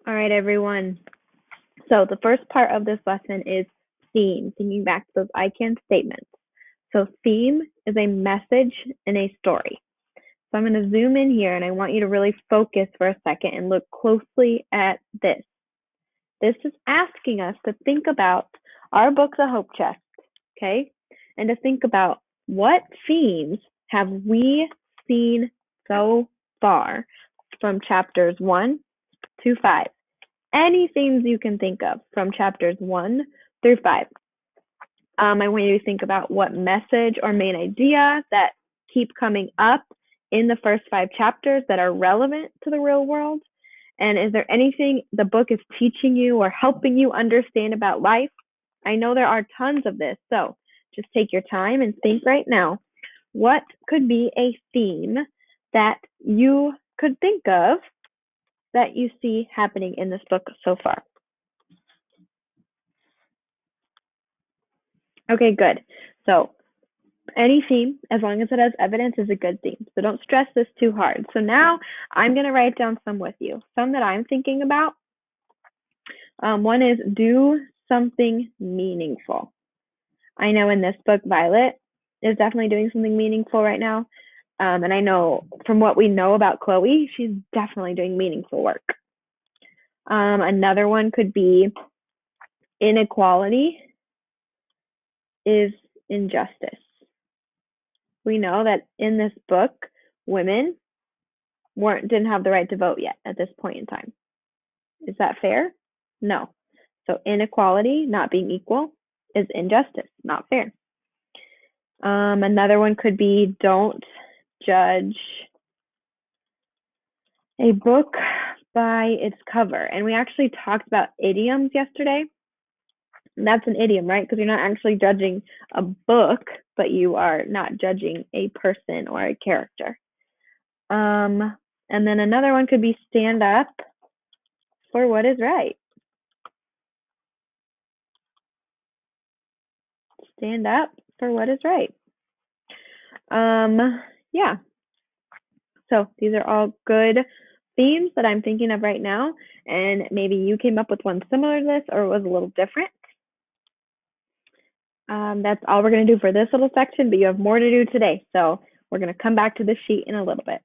All right, everyone. So the first part of this lesson is theme, thinking back to those I can statements. So theme is a message in a story. So I'm going to zoom in here and I want you to really focus for a second and look closely at this. This is asking us to think about our books of hope chest, okay? And to think about what themes have we seen so far from chapters 1 to 5. Any themes you can think of from chapters 1 through 5. I want you to think about what message or main idea that keep coming up in the first 5 chapters that are relevant to the real world. And is there anything the book is teaching you or helping you understand about life? I know there are tons of this, so just take your time and think right now. What could be a theme that you could think of that you see happening in this book so far? Okay, good. So any theme, as long as it has evidence, is a good theme. So don't stress this too hard. So now I'm going to write down some with you, some that I'm thinking about. One is do something meaningful. I know in this book, Violet is definitely doing something meaningful right now. And I know from what we know about Chloe, she's definitely doing meaningful work. Another one could be inequality is injustice. We know that in this book, women didn't have the right to vote yet at this point in time. Is that fair? No. So inequality, not being equal, is injustice, not fair. Another one could be don't judge a book by its cover. And we actually talked about idioms yesterday. And that's an idiom, right? Because you're not actually judging a book, but you are not judging a person or a character. And then another one could be stand up for what is right. Stand up for what is right. Yeah. So these are all good themes that I'm thinking of right now. And maybe you came up with one similar to this or it was a little different. That's all we're going to do for this little section, but you have more to do today. So we're going to come back to this sheet in a little bit.